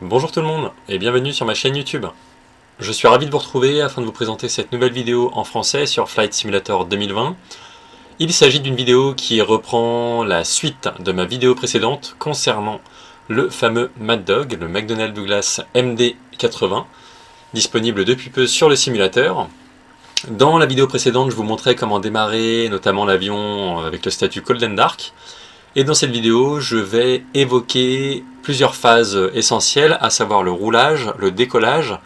Bonjour tout le monde et bienvenue sur ma chaîne YouTube. Je suis ravi de vous retrouver afin de vous présenter cette nouvelle vidéo en français sur Flight Simulator 2020. Il s'agit d'une vidéo qui reprend la suite de ma vidéo précédente concernant le fameux Mad Dog, le McDonnell Douglas MD-80, disponible depuis peu sur le simulateur. Dans la vidéo précédente, je vous montrais comment démarrer notamment l'avion avec le statut Cold and Dark. Et dans cette vidéo, je vais évoquer plusieurs phases essentielles, à savoir le roulage, le décollage,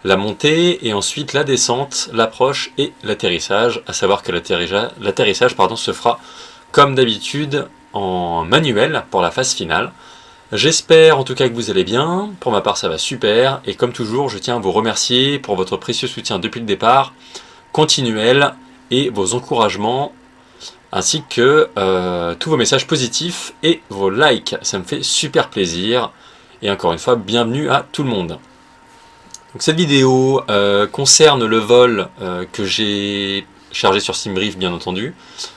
la montée et ensuite la descente, l'approche et l'atterrissage, à savoir que l'atterrissage se fera comme d'habitude en manuel pour la phase finale. J'espère en tout cas que vous allez bien, pour ma part ça va super, et comme toujours je tiens à vous remercier pour votre précieux soutien depuis le départ, continuel, et vos encouragements, ainsi que tous vos messages positifs et vos likes, ça me fait super plaisir, et encore une fois bienvenue à tout le monde. Donc cette vidéo concerne le vol que j'ai chargé sur SimBrief bien entendu,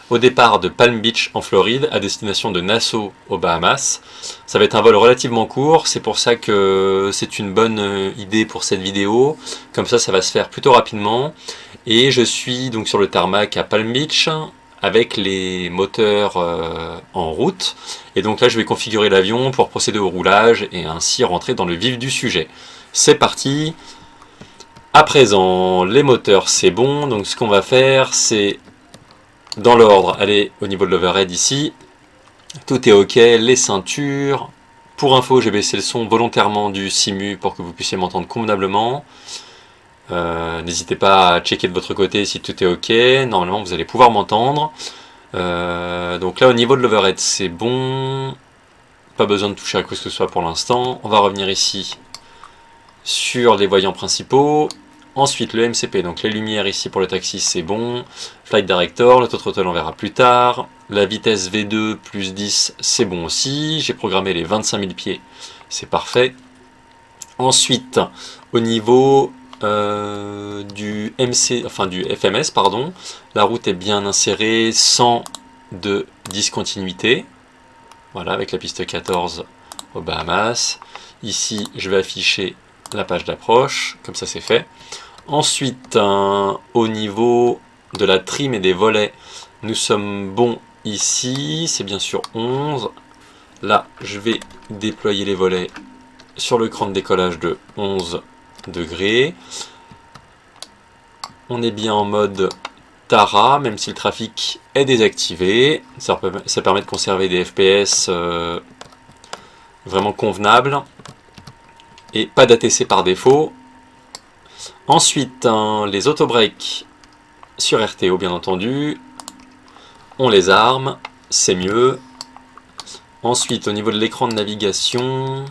au départ de Palm Beach en Floride à destination de Nassau aux Bahamas. Ça va être un vol relativement court, c'est pour ça que c'est une bonne idée pour cette vidéo, comme ça va se faire plutôt rapidement. Et je suis donc sur le tarmac à Palm Beach avec les moteurs en route, et donc là je vais configurer l'avion pour procéder au roulage et ainsi rentrer dans le vif du sujet. C'est parti. À présent, les moteurs c'est bon, donc ce qu'on va faire c'est, dans l'ordre, aller au niveau de l'overhead ici, tout est ok, les ceintures. Pour info, j'ai baissé le son volontairement du simu pour que vous puissiez m'entendre convenablement. N'hésitez pas à checker de votre côté si tout est ok, normalement vous allez pouvoir m'entendre. Donc là au niveau de l'overhead c'est bon, pas besoin de toucher à quoi que ce soit pour l'instant. On va revenir ici sur les voyants principaux. Ensuite le MCP, donc les lumières ici pour le taxi c'est bon. Flight Director, l'autothrottle on verra plus tard. La vitesse V2 plus 10 c'est bon aussi. J'ai programmé les 25 000 pieds, c'est parfait. Ensuite au niveau du FMS, pardon, la route est bien insérée sans de discontinuité. Voilà, avec la piste 14 aux Bahamas. Ici je vais afficher la page d'approche, comme ça c'est fait. Ensuite, au niveau de la trim et des volets, nous sommes bons ici, c'est bien sûr 11. Là, je vais déployer les volets sur le cran de décollage de 11 degrés. On est bien en mode Tara, même si le trafic est désactivé. Ça permet de conserver des FPS vraiment convenables. Et pas d'ATC par défaut. Ensuite, les autobreaks sur RTO bien entendu. On les arme, c'est mieux. Ensuite, au niveau de l'écran de navigation,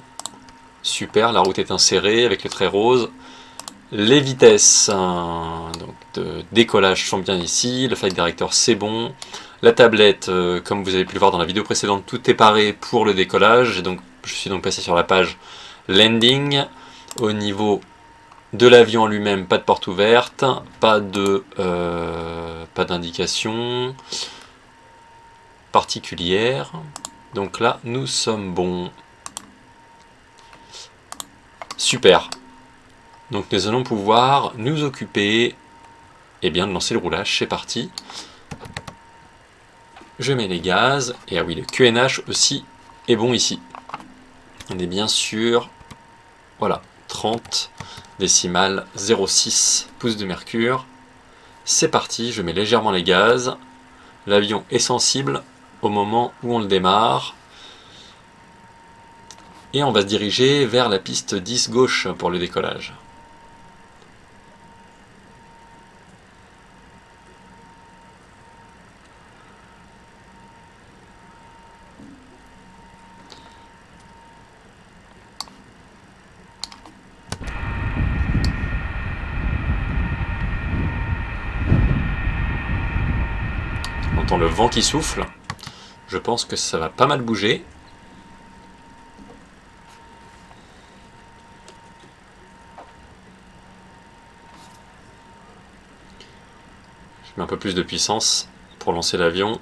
super, la route est insérée avec le trait rose. Les vitesses donc de décollage sont bien ici. Le Flight Director c'est bon. La tablette, comme vous avez pu le voir dans la vidéo précédente, tout est paré pour le décollage. Et donc, je suis donc passé sur la page Landing. Au niveau de l'avion lui-même, pas de porte ouverte, pas d'indication particulière. Donc là, nous sommes bons. Super. Donc nous allons pouvoir nous occuper de lancer le roulage. C'est parti. Je mets les gaz. Et ah oui, le QNH aussi est bon ici. On est bien sûr. Voilà, 30 décimales 0,6 pouces de mercure. C'est parti, je mets légèrement les gaz. L'avion est sensible au moment où on le démarre. Et on va se diriger vers la piste 10 gauche pour le décollage. On entend le vent qui souffle. Je pense que ça va pas mal bouger. Je mets un peu plus de puissance pour lancer l'avion.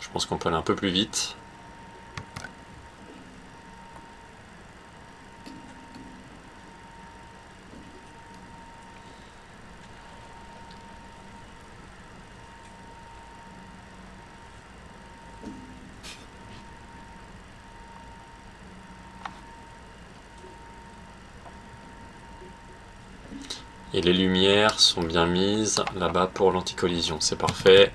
Je pense qu'on peut aller un peu plus vite. Et les lumières sont bien mises là-bas pour l'anti-collision. C'est parfait.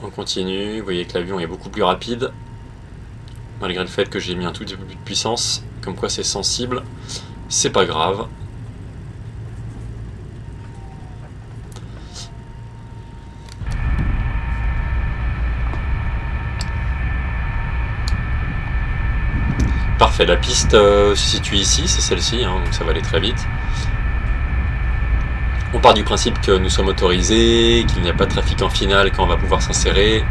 On continue. Vous voyez que l'avion est beaucoup plus rapide. Malgré le fait que j'ai mis un tout petit peu plus de puissance. Comme quoi c'est sensible. C'est pas grave. Parfait, la piste se situe ici, c'est celle-ci, hein, donc ça va aller très vite. On part du principe que nous sommes autorisés, qu'il n'y a pas de trafic en finale quand on va pouvoir s'insérer.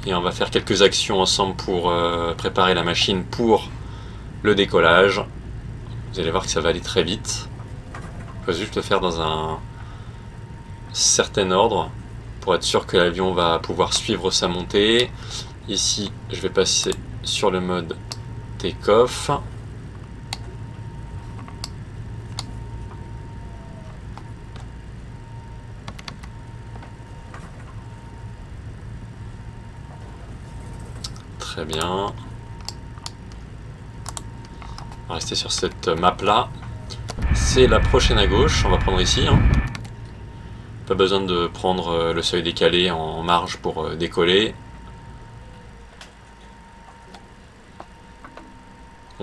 Et on va faire quelques actions ensemble pour préparer la machine pour le décollage. Vous allez voir que ça va aller très vite. Il faut juste le faire dans un certain ordre pour être sûr que l'avion va pouvoir suivre sa montée. Ici, je vais passer sur le mode take-off. Très bien. On va rester sur cette map là. C'est la prochaine à gauche, on va prendre ici. Hein. Pas besoin de prendre le seuil décalé en marge pour décoller.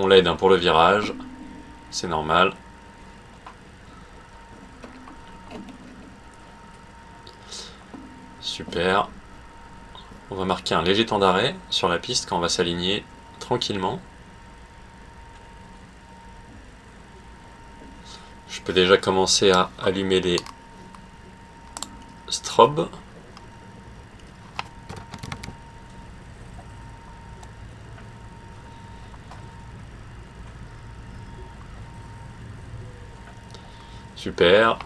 On l'aide pour le virage, c'est normal. Super. On va marquer un léger temps d'arrêt sur la piste quand on va s'aligner tranquillement. Je peux déjà commencer à allumer les strobes. Super,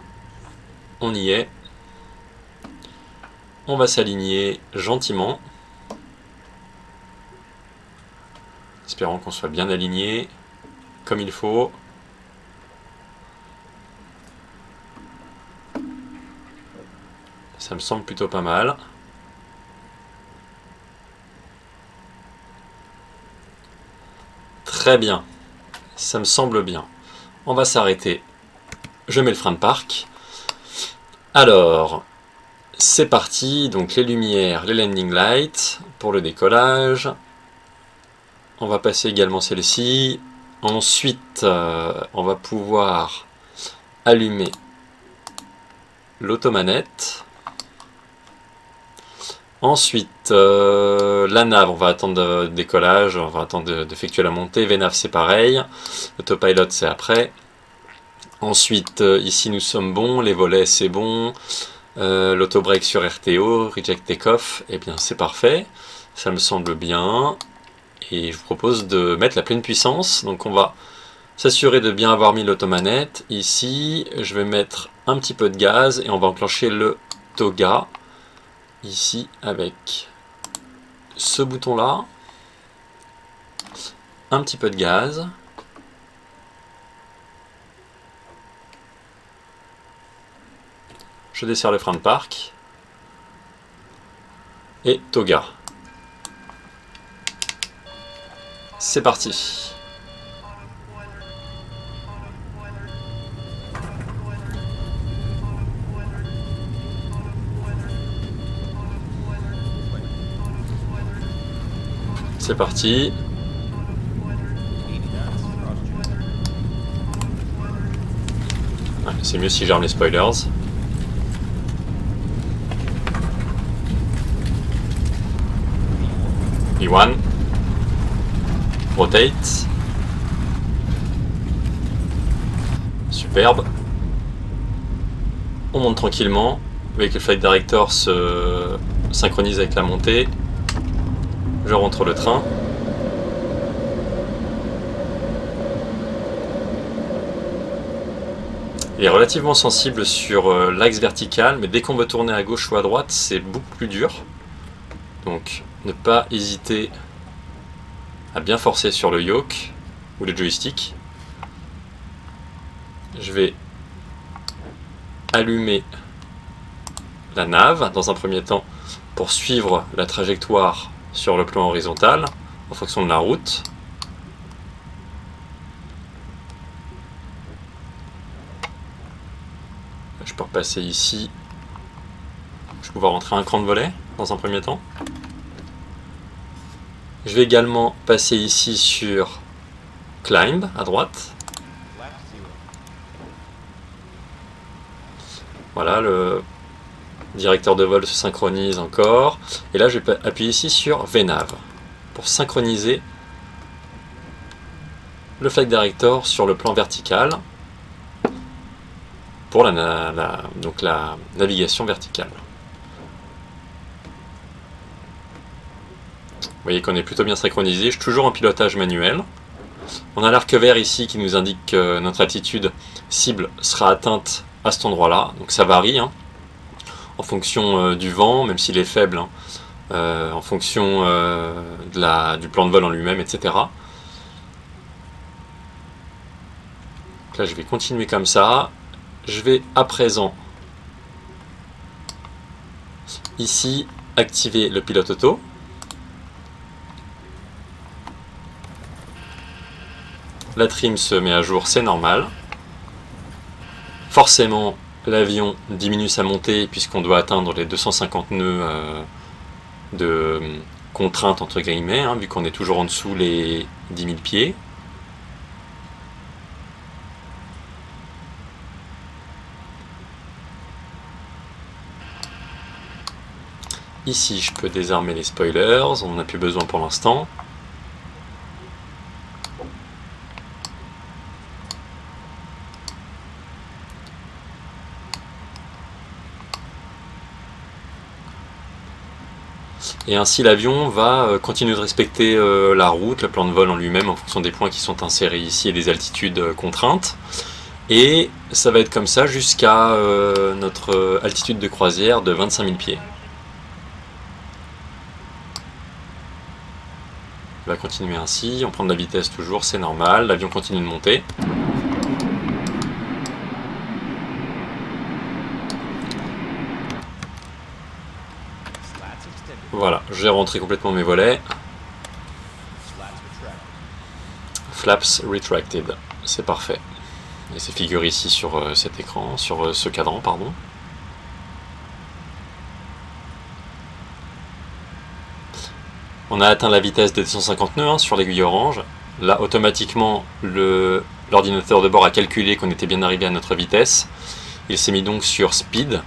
on y est. On va s'aligner gentiment. Espérons qu'on soit bien aligné, comme il faut. Ça me semble plutôt pas mal. Très bien, ça me semble bien. On va s'arrêter. Je mets le frein de parc. Alors, c'est parti. Donc les lumières, les landing lights pour le décollage. On va passer également celle-ci. Ensuite, on va pouvoir allumer l'automanette. Ensuite, la nav, on va attendre le décollage, on va attendre d'effectuer la montée. VNAV, c'est pareil. Autopilot, c'est après. Ensuite, ici nous sommes bons, les volets c'est bon, l'auto-break sur RTO, reject takeoff, eh bien c'est parfait, ça me semble bien. Et je vous propose de mettre la pleine puissance, donc on va s'assurer de bien avoir mis l'automanette. Ici, je vais mettre un petit peu de gaz et on va enclencher le TOGA, ici avec ce bouton là, un petit peu de gaz. Je desserre le frein de parc et TOGA. C'est parti. C'est parti. Ouais, c'est mieux si j'arme les spoilers. E1, rotate, superbe. On monte tranquillement. Vous voyez que le flight director se synchronise avec la montée. Je rentre le train. Il est relativement sensible sur l'axe vertical, mais dès qu'on veut tourner à gauche ou à droite, c'est beaucoup plus dur. Donc, ne pas hésiter à bien forcer sur le yoke ou le joystick. Je vais allumer la nav dans un premier temps pour suivre la trajectoire sur le plan horizontal en fonction de la route. Je peux repasser ici. Je vais pouvoir rentrer un cran de volet dans un premier temps. Je vais également passer ici sur Climb à droite. Voilà, le directeur de vol se synchronise encore. Et là, je vais appuyer ici sur VNAV pour synchroniser le flight director sur le plan vertical pour donc la navigation verticale. Vous voyez qu'on est plutôt bien synchronisé. Je suis toujours en pilotage manuel. On a l'arc vert ici qui nous indique que notre altitude cible sera atteinte à cet endroit-là. Donc ça varie hein, en fonction du vent, même s'il est faible, hein, en fonction du plan de vol en lui-même, etc. Donc là, je vais continuer comme ça. Je vais à présent, ici, activer le pilote auto. La trim se met à jour, c'est normal. Forcément, l'avion diminue sa montée puisqu'on doit atteindre les 250 nœuds de contrainte entre guillemets, hein, vu qu'on est toujours en dessous les 10 000 pieds. Ici, je peux désarmer les spoilers, on n'en a plus besoin pour l'instant. Et ainsi l'avion va continuer de respecter la route, le plan de vol en lui-même en fonction des points qui sont insérés ici et des altitudes contraintes. Et ça va être comme ça jusqu'à notre altitude de croisière de 25 000 pieds. On va continuer ainsi, on prend de la vitesse toujours, c'est normal, l'avion continue de monter. Voilà, j'ai rentré complètement mes volets. Flaps retracted, c'est parfait. Et c'est figuré ici sur cet écran, sur ce cadran, pardon. On a atteint la vitesse des 250 nœuds hein, sur l'aiguille orange. Là, automatiquement, l'ordinateur de bord a calculé qu'on était bien arrivé à notre vitesse. Il s'est mis donc sur Speed.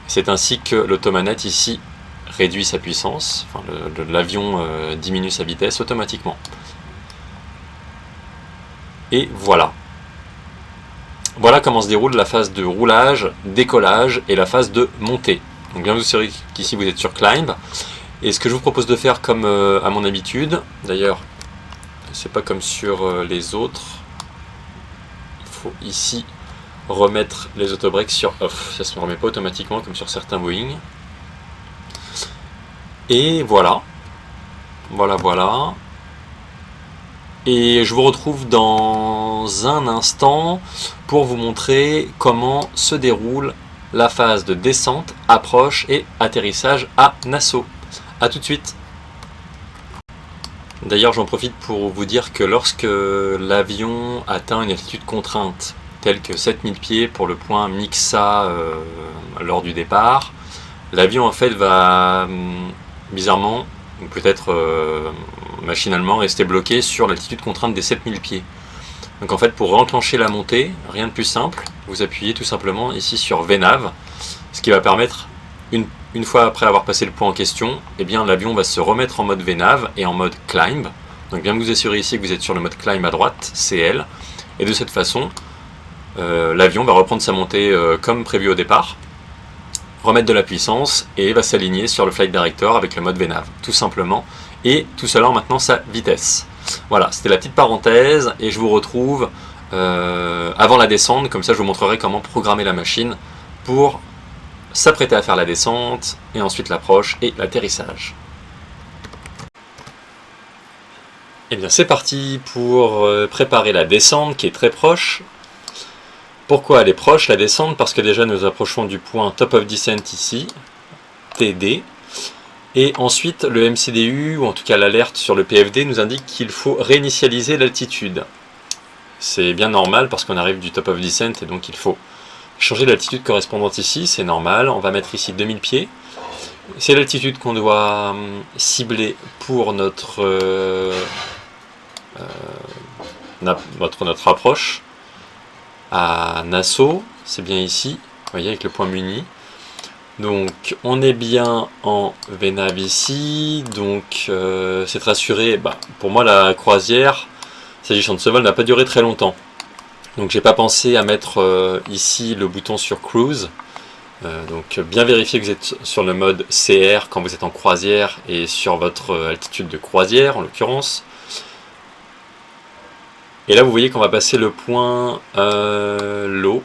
C'est ainsi que l'automanette ici réduit sa puissance. Enfin, l'avion diminue sa vitesse automatiquement. Et voilà. Voilà comment se déroule la phase de roulage, décollage et la phase de montée. Donc bien vous savez qu'ici vous êtes sur Climb. Et ce que je vous propose de faire comme à mon habitude, d'ailleurs, c'est pas comme sur les autres, il faut ici remettre les autobreaks sur off, ça se remet pas automatiquement comme sur certains Boeing. Et voilà, voilà. Et je vous retrouve dans un instant pour vous montrer comment se déroule la phase de descente, approche et atterrissage à Nassau. A tout de suite. D'ailleurs, j'en profite pour vous dire que lorsque l'avion atteint une altitude contrainte, telle que 7000 pieds pour le point Mixa lors du départ, l'avion en fait va bizarrement, ou peut-être machinalement, rester bloqué sur l'altitude contrainte des 7000 pieds. Donc en fait, pour enclencher la montée, rien de plus simple, vous appuyez tout simplement ici sur VNAV, ce qui va permettre une fois après avoir passé le point en question, eh bien l'avion va se remettre en mode VNAV et en mode Climb. Donc bien vous assurer ici que vous êtes sur le mode Climb à droite, CL. Et de cette façon, l'avion va reprendre sa montée comme prévu au départ, remettre de la puissance et va s'aligner sur le Flight Director avec le mode VNAV, tout simplement. Et tout cela en maintenant sa vitesse. Voilà, c'était la petite parenthèse et je vous retrouve avant la descente, comme ça je vous montrerai comment programmer la machine pour s'apprêter à faire la descente, et ensuite l'approche et l'atterrissage. Et bien c'est parti pour préparer la descente qui est très proche. Pourquoi elle est proche la descente? Parce que déjà nous approchons du point Top of Descent ici, TD, et ensuite le MCDU, ou en tout cas l'alerte sur le PFD, nous indique qu'il faut réinitialiser l'altitude. C'est bien normal parce qu'on arrive du Top of Descent et donc il faut changer l'altitude correspondante ici, c'est normal. On va mettre ici 2000 pieds. C'est l'altitude qu'on doit cibler pour notre approche à Nassau. C'est bien ici, vous voyez, avec le point Muni. Donc on est bien en Vénave ici, donc c'est rassuré. Pour moi la croisière, s'agissant de ce vol, n'a pas duré très longtemps. Donc j'ai pas pensé à mettre ici le bouton sur Cruise. Donc bien vérifier que vous êtes sur le mode CR quand vous êtes en croisière et sur votre altitude de croisière en l'occurrence. Et là vous voyez qu'on va passer le point l'hôte.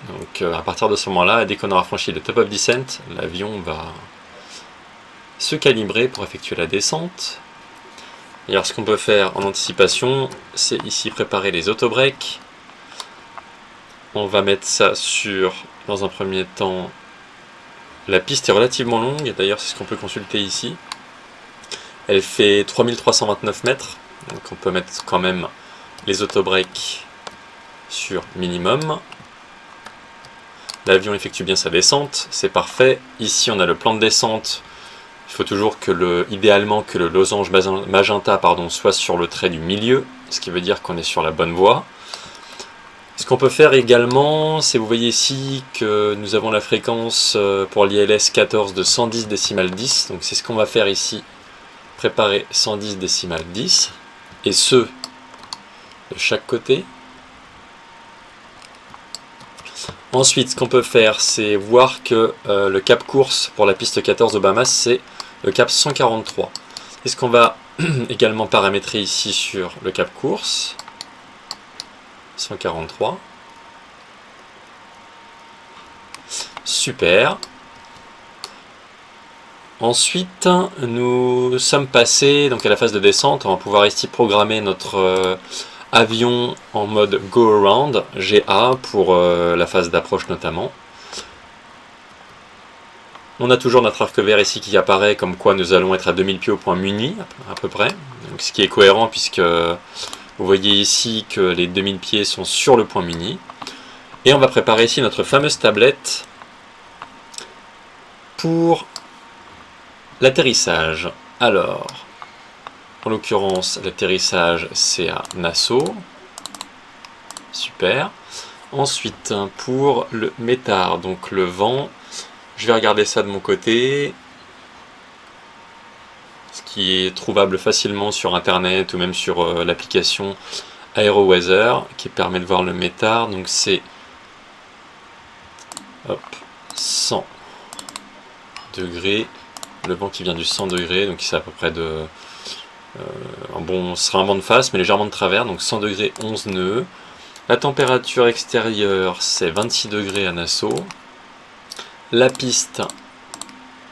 Donc à partir de ce moment-là, dès qu'on aura franchi le top of descent, l'avion va se calibrer pour effectuer la descente. Et alors ce qu'on peut faire en anticipation, c'est ici préparer les autobreaks. On va mettre ça sur, dans un premier temps, la piste est relativement longue, d'ailleurs c'est ce qu'on peut consulter ici. Elle fait 3329 mètres, donc on peut mettre quand même les autobreaks sur minimum. L'avion effectue bien sa descente, c'est parfait. Ici on a le plan de descente. Il faut toujours que idéalement que le losange magenta soit sur le trait du milieu, ce qui veut dire qu'on est sur la bonne voie. Ce qu'on peut faire également, c'est vous voyez ici que nous avons la fréquence pour l'ILS 14 de 110 décimales 10. Donc c'est ce qu'on va faire ici, préparer 110 décimales 10, et ce, de chaque côté. Ensuite, ce qu'on peut faire, c'est voir que le cap course pour la piste 14 de Bahamas, c'est le cap 143. Et ce qu'on va également paramétrer ici sur le cap course, 143. Super. Ensuite, nous sommes passés donc à la phase de descente. On va pouvoir ici programmer notre avion en mode Go Around, GA, pour la phase d'approche notamment. On a toujours notre arc vert ici qui apparaît, comme quoi nous allons être à 2000 pieds au point Muni, à peu près. Donc, ce qui est cohérent puisque vous voyez ici que les 2000 pieds sont sur le point Muni. Et on va préparer ici notre fameuse tablette pour l'atterrissage. Alors, en l'occurrence, l'atterrissage c'est à Nassau. Super. Ensuite, pour le METAR, donc le vent, je vais regarder ça de mon côté. Ce qui est trouvable facilement sur internet ou même sur l'application AeroWeather qui permet de voir le METAR. Donc c'est 100 degrés, le vent qui vient du 100 degrés, donc c'est à peu près de ce sera un vent de face mais légèrement de travers, donc 100 degrés 11 nœuds. La température extérieure c'est 26 degrés à Nassau. La piste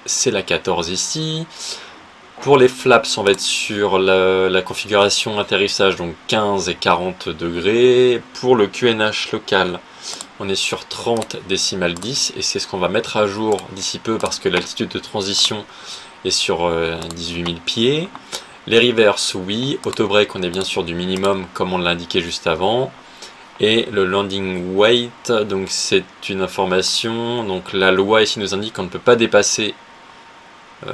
c'est la 14 ici. Pour les flaps, on va être sur la configuration atterrissage, donc 15 et 40 degrés. Pour le QNH local, on est sur 30 décimales 10, et c'est ce qu'on va mettre à jour d'ici peu parce que l'altitude de transition est sur 18 000 pieds. Les reverse, oui. Autobreak, on est bien sur du minimum, comme on l'a indiqué juste avant. Et le landing weight, donc c'est une information. Donc la loi ici nous indique qu'on ne peut pas dépasser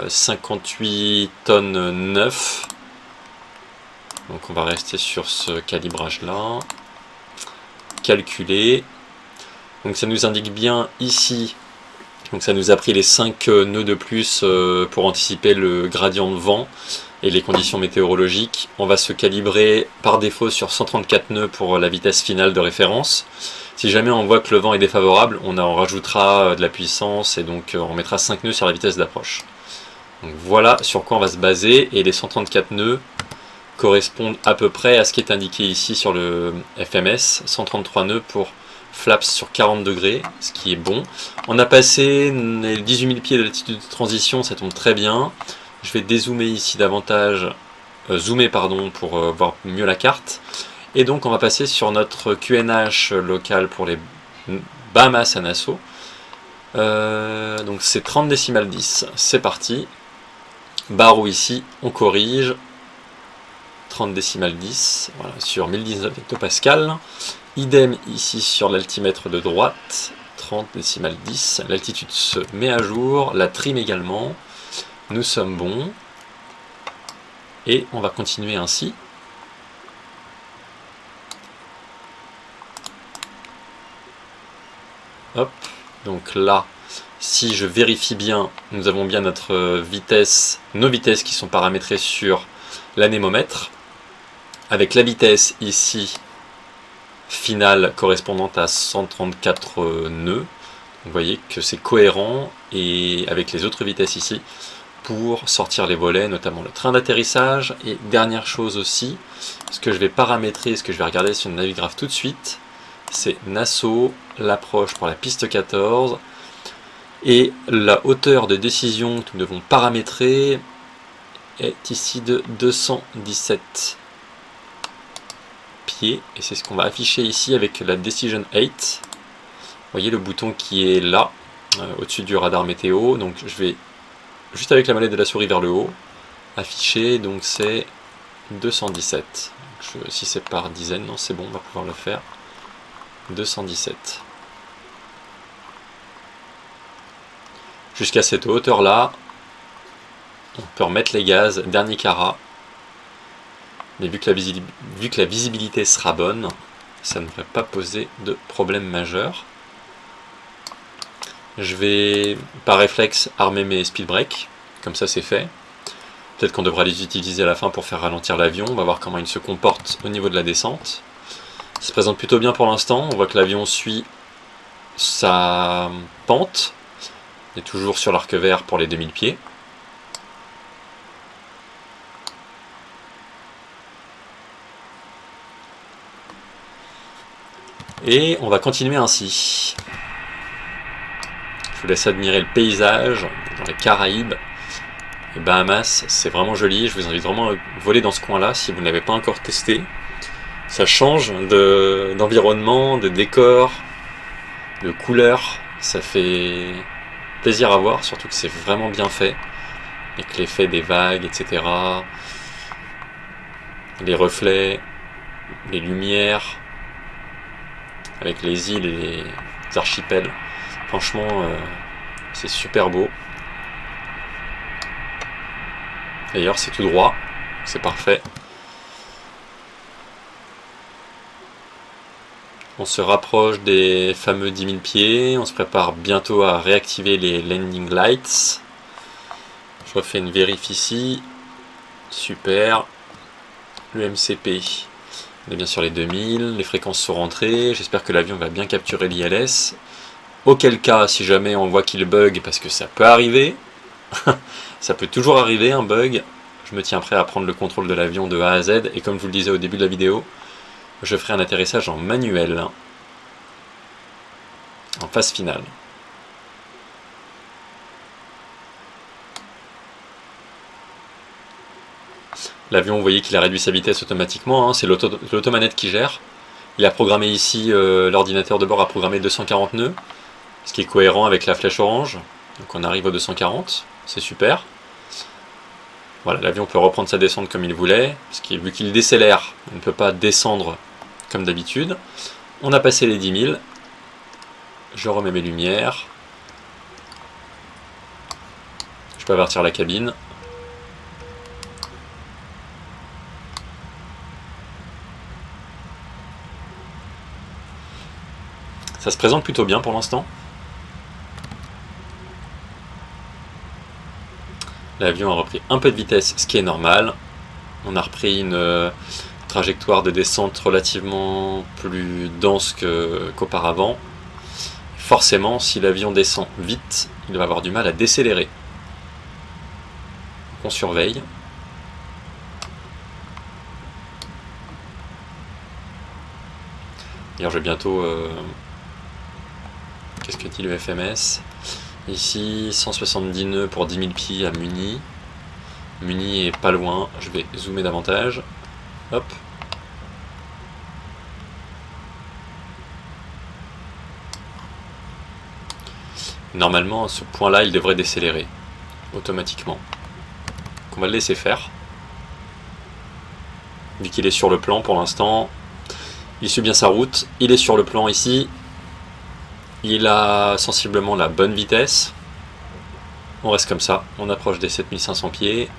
58 tonnes 9. Donc on va rester sur ce calibrage là. Calculer. Donc ça nous indique bien ici. Donc ça nous a pris les 5 nœuds de plus pour anticiper le gradient de vent et les conditions météorologiques. On va se calibrer par défaut sur 134 nœuds pour la vitesse finale de référence. Si jamais on voit que le vent est défavorable, on en rajoutera de la puissance et donc on mettra 5 nœuds sur la vitesse d'approche. Donc voilà sur quoi on va se baser, et les 134 nœuds correspondent à peu près à ce qui est indiqué ici sur le FMS, 133 nœuds pour flaps sur 40 degrés, ce qui est bon. On a passé les 18 000 pieds de l'altitude de transition, ça tombe très bien. Je vais dézoomer ici davantage, zoomer pardon, pour voir mieux la carte. Et donc on va passer sur notre QNH local pour les Bahamas à Nassau. Donc c'est 30 décimales 10, c'est parti. Barreau ici, on corrige. 30 décimales 10, voilà, sur 1019 hectopascales. Idem ici sur l'altimètre de droite, 30 décimales 10. L'altitude se met à jour, la trim également. Nous sommes bons. Et on va continuer ainsi. Hop, donc là, si je vérifie bien, nous avons bien notre vitesse, nos vitesses qui sont paramétrées sur l'anémomètre, avec la vitesse ici finale correspondante à 134 nœuds. Vous voyez que c'est cohérent et avec les autres vitesses ici pour sortir les volets, notamment le train d'atterrissage. Et dernière chose aussi, ce que je vais paramétrer, ce que je vais regarder sur le Navigraph tout de suite, c'est Nassau, l'approche pour la piste 14 et la hauteur de décision que nous devons paramétrer est ici de 217 pieds et c'est ce qu'on va afficher ici avec la Decision 8. Vous voyez le bouton qui est là au-dessus du radar météo, donc je vais juste avec la manette de la souris vers le haut afficher, donc c'est 217. Si c'est par dizaine, non c'est bon, on va pouvoir le faire. 217. Jusqu'à cette hauteur là, on peut remettre les gaz, dernier carat. Mais vu que la visibilité sera bonne, ça ne devrait pas poser de problème majeur. Je vais par réflexe armer mes speed breaks, comme ça c'est fait. Peut-être qu'on devra les utiliser à la fin pour faire ralentir l'avion, on va voir comment il se comporte au niveau de la descente. Ça se présente plutôt bien pour l'instant, on voit que l'avion suit sa pente, il est toujours sur l'arc vert pour les 2000 pieds. Et on va continuer ainsi. Je vous laisse admirer le paysage dans les Caraïbes. Les Bahamas, c'est vraiment joli, je vous invite vraiment à voler dans ce coin-là si vous ne l'avez pas encore testé. Ça change d'environnement, de décor, de couleurs, ça fait plaisir à voir, surtout que c'est vraiment bien fait, avec l'effet des vagues, etc. Les reflets, les lumières, avec les îles et les archipels. Franchement, c'est super beau. D'ailleurs, c'est tout droit, c'est parfait. On se rapproche des fameux 10 000 pieds, on se prépare bientôt à réactiver les landing lights. Je refais une vérif ici. Super. Le MCP, on est bien sur les 2000, les fréquences sont rentrées, j'espère que l'avion va bien capturer l'ILS. Auquel cas, si jamais on voit qu'il bug, parce que ça peut arriver, ça peut toujours arriver un bug, je me tiens prêt à prendre le contrôle de l'avion de A à Z, et comme je vous le disais au début de la vidéo, je ferai un atterrissage en manuel, en phase finale. L'avion, vous voyez qu'il a réduit sa vitesse automatiquement, hein, c'est l'automanette qui gère. Il a programmé ici, l'ordinateur de bord a programmé 240 nœuds, ce qui est cohérent avec la flèche orange. Donc on arrive aux 240, c'est super. Voilà, l'avion peut reprendre sa descente comme il voulait, parce que vu qu'il décélère, il ne peut pas descendre comme d'habitude. On a passé les 10 000. Je remets mes lumières. Je peux avertir la cabine. Ça se présente plutôt bien pour l'instant. L'avion a repris un peu de vitesse, ce qui est normal. On a repris une trajectoire de descente relativement plus dense qu'auparavant. Forcément, si l'avion descend vite, il va avoir du mal à décélérer. Donc on surveille. D'ailleurs, je vais bientôt... Qu'est-ce que dit le FMS? Ici, 170 nœuds pour 10 000 pieds à Muni. Muni est pas loin, je vais zoomer davantage. Hop. Normalement, à ce point-là, il devrait décélérer automatiquement. Donc on va le laisser faire. vu qu'il est sur le plan pour l'instant. Il suit bien sa route, il est sur le plan ici. Il a sensiblement la bonne vitesse. On reste comme ça, on approche des 7500 pieds.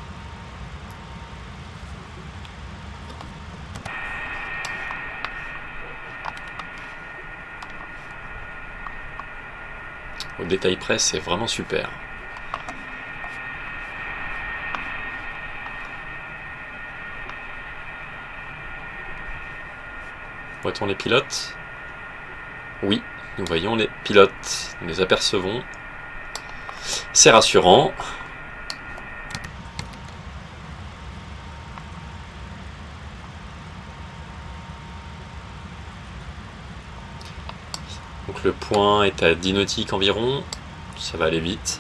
Au détail près, c'est vraiment super. Voit-on les pilotes? Oui, nous voyons les pilotes, nous les apercevons. C'est rassurant. Donc le point est à 10 nautiques environ, ça va aller vite.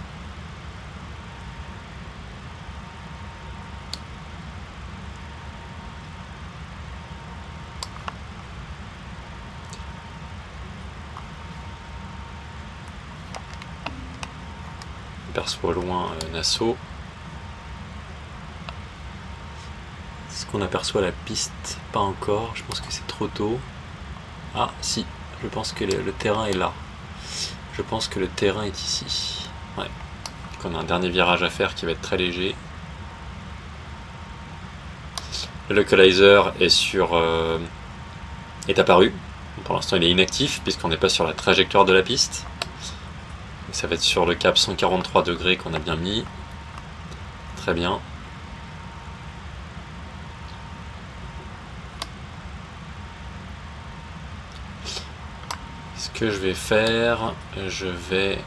On aperçoit au loin Nassau. Est-ce qu'on aperçoit la piste? Pas encore, je pense que c'est trop tôt. Ah si, je pense que le terrain est là. Je pense que le terrain est ici. Ouais. Donc on a un dernier virage à faire qui va être très léger. Le localizer est apparu. Pour l'instant il est inactif puisqu'on n'est pas sur la trajectoire de la piste. Donc ça va être sur le cap 143 degrés qu'on a bien mis. Très bien. Ce que je vais faire, je vais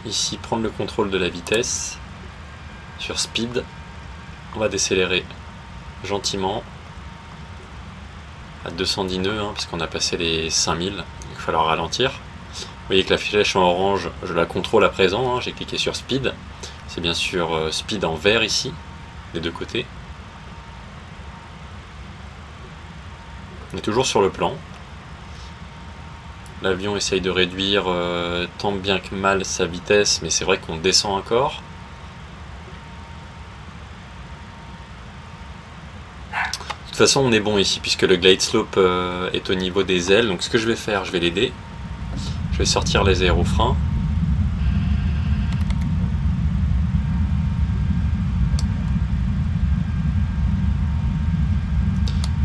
ici prendre le contrôle de la vitesse sur speed. On va décélérer gentiment à 210 nœuds parce qu'on a passé les 5000, il va falloir ralentir. Vous voyez que la flèche en orange, je la contrôle à présent, j'ai cliqué sur speed. C'est bien sûr speed en vert ici, des deux côtés. On est toujours sur le plan. L'avion essaye de réduire tant bien que mal sa vitesse, mais c'est vrai qu'on descend encore. De toute façon, on est bon ici, puisque le glide slope est au niveau des ailes. Donc ce que je vais faire, je vais l'aider. Je vais sortir les aérofreins.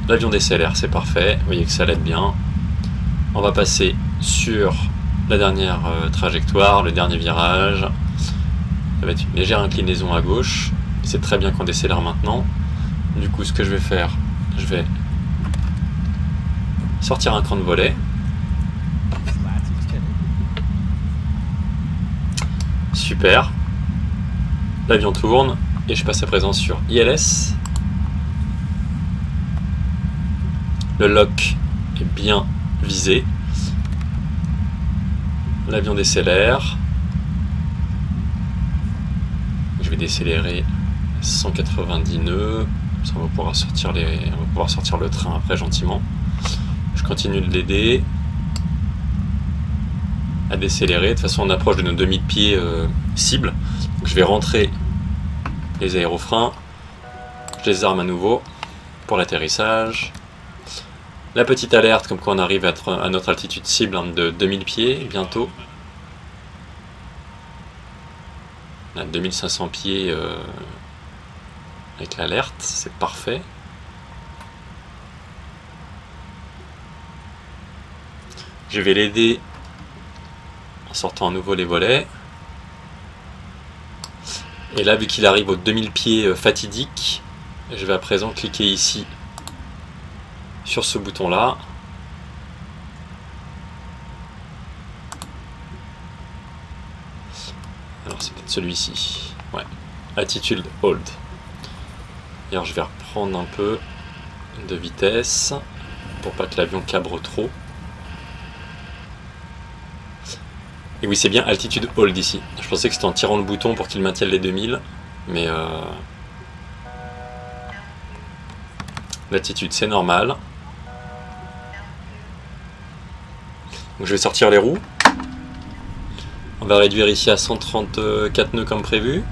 L'avion décélère, c'est parfait. Vous voyez que ça l'aide bien. On va passer sur la dernière trajectoire, le dernier virage. Ça va être une légère inclinaison à gauche. C'est très bien qu'on décélère maintenant. Du coup, ce que je vais faire, je vais sortir un cran de volet. Super. L'avion tourne et je passe à présent sur ILS. Le lock est bien visé. L'avion décélère. Je vais décélérer 190 nœuds. Ça, on va pouvoir sortir le train après gentiment. Je continue de l'aider à décélérer. De toute façon, on approche de nos 2000 pieds cible. Donc, je vais rentrer les aérofreins. Je les arme à nouveau pour l'atterrissage. La petite alerte comme quoi on arrive à notre altitude cible de 2000 pieds bientôt. On a 2500 pieds avec l'alerte, c'est parfait. Je vais l'aider en sortant à nouveau les volets. Et là, vu qu'il arrive aux 2000 pieds fatidiques, je vais à présent cliquer ici sur ce bouton là. Alors c'est peut-être celui-ci. Ouais. Attitude hold. Alors je vais reprendre un peu de vitesse pour pas que l'avion cabre trop. Et oui, c'est bien altitude hold ici. Je pensais que c'était en tirant le bouton pour qu'il maintienne les 2000, mais l'altitude c'est normal. Donc je vais sortir les roues. On va réduire ici à 134 nœuds comme prévu.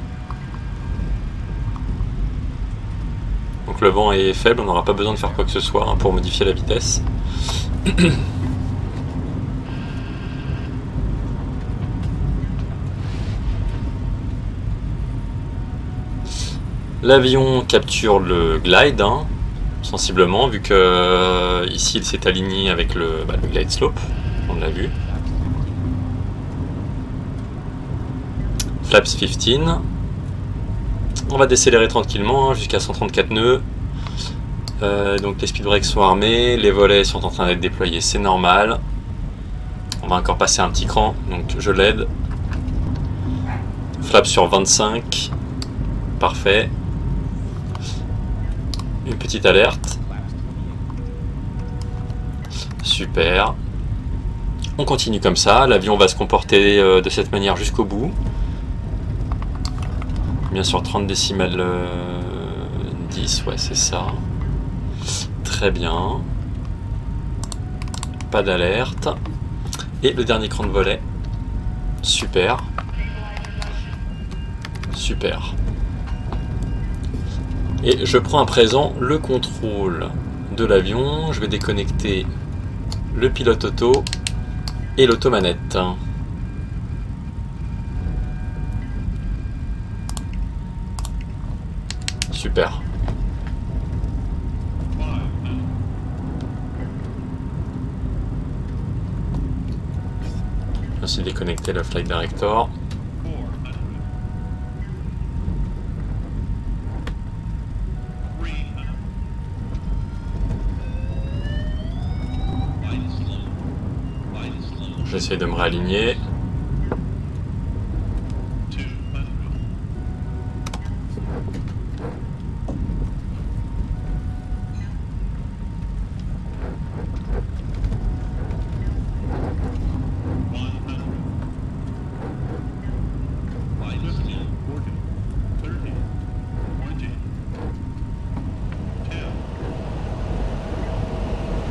Donc que le vent est faible, on n'aura pas besoin de faire quoi que ce soit hein, pour modifier la vitesse. L'avion capture le glide, hein, sensiblement, vu que ici il s'est aligné avec le glide slope, on l'a vu. Flaps 15. On va décélérer tranquillement hein, jusqu'à 134 nœuds. Donc les speed brakes sont armés, les volets sont en train d'être déployés, c'est normal. On va encore passer un petit cran, donc je l'aide. Flaps sur 25. Parfait. Une petite alerte. Super. On continue comme ça. L'avion va se comporter de cette manière jusqu'au bout. Bien sûr, 30 décimales 10, ouais, c'est ça. Très bien. Pas d'alerte. Et le dernier cran de volet. Super. Super. Et je prends à présent le contrôle de l'avion. Je vais déconnecter le pilote auto et l'automanette. Super. Je vais aussi déconnecter le flight director. J'essaie de me réaligner.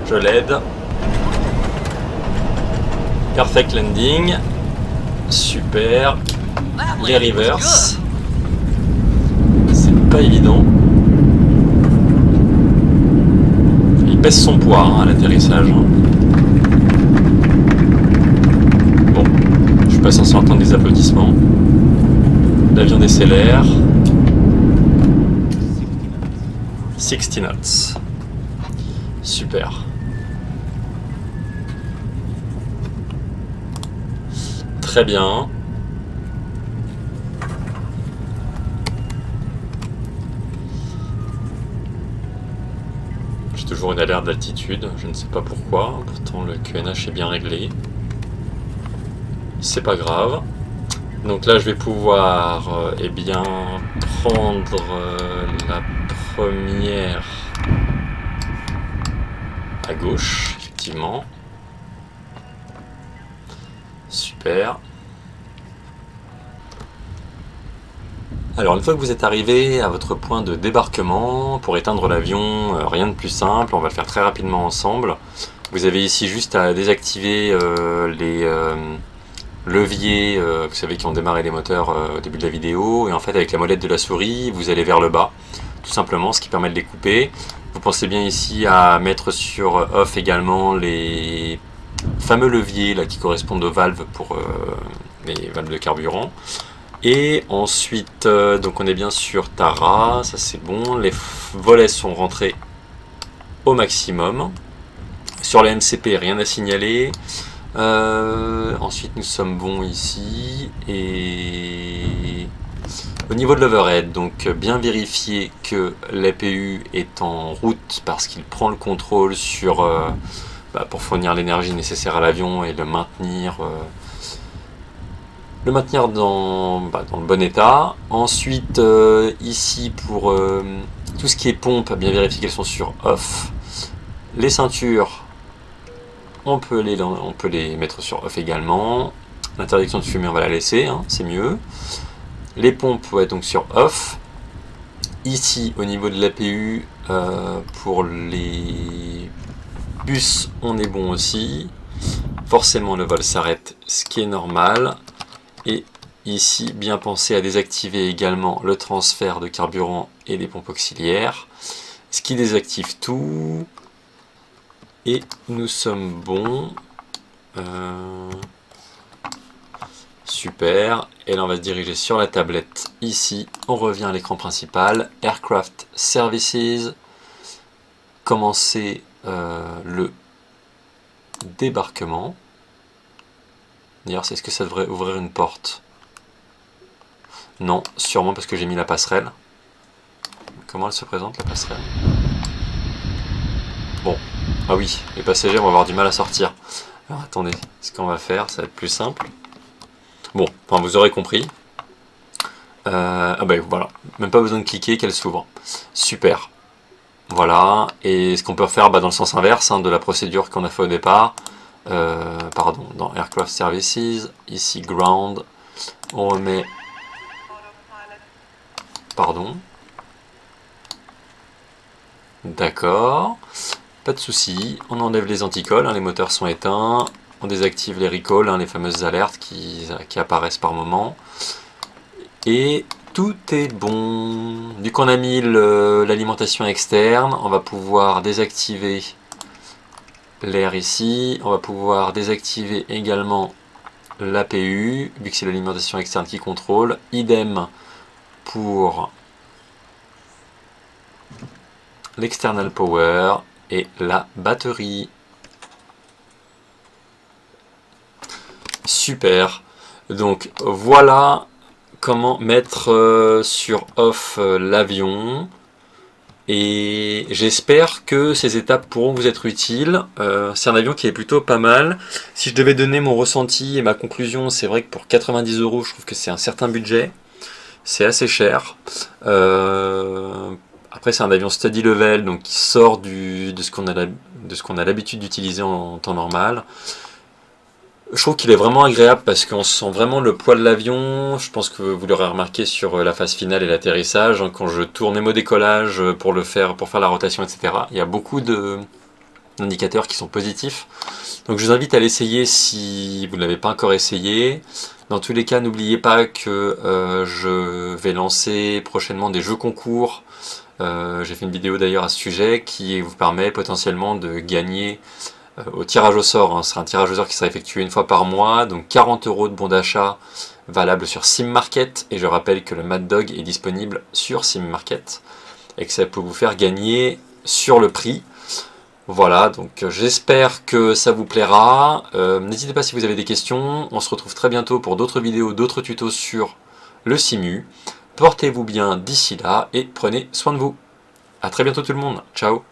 Je l'aide. Perfect landing. Super. Les reverse. C'est pas évident. Il pèse son poids hein, à l'atterrissage. Bon, je suis pas censé entendre des applaudissements. L'avion décélère. 60 knots. Super. Très bien. J'ai toujours une alerte d'altitude, je ne sais pas pourquoi, pourtant le QNH est bien réglé. C'est pas grave. Donc là je vais pouvoir eh bien prendre la première à gauche, effectivement. Super. Alors une fois que vous êtes arrivé à votre point de débarquement, pour éteindre l'avion, rien de plus simple, on va le faire très rapidement ensemble. Vous avez ici juste à désactiver les leviers, vous savez, qui ont démarré les moteurs au début de la vidéo, et en fait avec la molette de la souris, vous allez vers le bas, tout simplement, ce qui permet de les couper. Vous pensez bien ici à mettre sur off également les fameux leviers là, qui correspondent aux valves pour les valves de carburant. Et ensuite, donc on est bien sur Tara, ça c'est bon, les volets sont rentrés au maximum. Sur la MCP, rien à signaler. Ensuite nous sommes bons ici. Et au niveau de l'overhead, donc bien vérifier que l'APU est en route parce qu'il prend le contrôle sur... pour fournir l'énergie nécessaire à l'avion et le maintenir dans le bon état. Ensuite, ici pour tout ce qui est pompe, bien vérifier qu'elles sont sur off. Les ceintures, on peut les mettre sur off également. L'interdiction de fumer, on va la laisser, hein, c'est mieux. Les pompes vont être donc sur off. Ici, au niveau de l'APU, pour les bus, on est bon aussi. Forcément, le vol s'arrête, ce qui est normal. Et ici, bien penser à désactiver également le transfert de carburant et des pompes auxiliaires. ce qui désactive tout. Et nous sommes bons. Super. Et là, on va se diriger sur la tablette ici. On revient à l'écran principal. Aircraft Services. Commencer le débarquement. D'ailleurs, est-ce que ça devrait ouvrir une porte? Non, sûrement parce que j'ai mis la passerelle. Comment elle se présente, la passerelle? Bon, ah oui, les passagers vont avoir du mal à sortir. Alors attendez, ce qu'on va faire, ça va être plus simple. Bon, enfin vous aurez compris. Ah ben voilà, même pas besoin de cliquer qu'elle s'ouvre. Super. Voilà, et ce qu'on peut faire dans le sens inverse de la procédure qu'on a fait au départ. Pardon, dans Aircraft Services, ici Ground, on remet... Pardon. D'accord. Pas de souci, on enlève les anticols, les moteurs sont éteints, on désactive les recalls, les fameuses alertes qui apparaissent par moment. Et tout est bon. Du coup on a mis l'alimentation externe, on va pouvoir désactiver l'air ici, on va pouvoir désactiver également l'APU, vu que c'est l'alimentation externe qui contrôle. Idem pour l'external power et la batterie. Super. Donc voilà comment mettre sur off l'avion. Et j'espère que ces étapes pourront vous être utiles. C'est un avion qui est plutôt pas mal. Si je devais donner mon ressenti et ma conclusion, c'est vrai que pour 90 €, je trouve que c'est un certain budget. C'est assez cher. Après, c'est un avion study level, donc qui sort de ce qu'on a l'habitude d'utiliser en temps normal. Je trouve qu'il est vraiment agréable parce qu'on sent vraiment le poids de l'avion. Je pense que vous l'aurez remarqué sur la phase finale et l'atterrissage. Quand je tourne même au décollage pour faire la rotation, etc. Il y a beaucoup d'indicateurs qui sont positifs. Donc je vous invite à l'essayer si vous ne l'avez pas encore essayé. Dans tous les cas, n'oubliez pas que je vais lancer prochainement des jeux concours. J'ai fait une vidéo d'ailleurs à ce sujet qui vous permet potentiellement de gagner au tirage au sort. Ce sera un tirage au sort qui sera effectué une fois par mois, donc 40 € de bon d'achat valable sur SimMarket. Et je rappelle que le Mad Dog est disponible sur SimMarket et que ça peut vous faire gagner sur le prix. Voilà, donc j'espère que ça vous plaira. N'hésitez pas si vous avez des questions. On se retrouve très bientôt pour d'autres vidéos, d'autres tutos sur le Simu. Portez-vous bien d'ici là et prenez soin de vous. A très bientôt tout le monde. Ciao.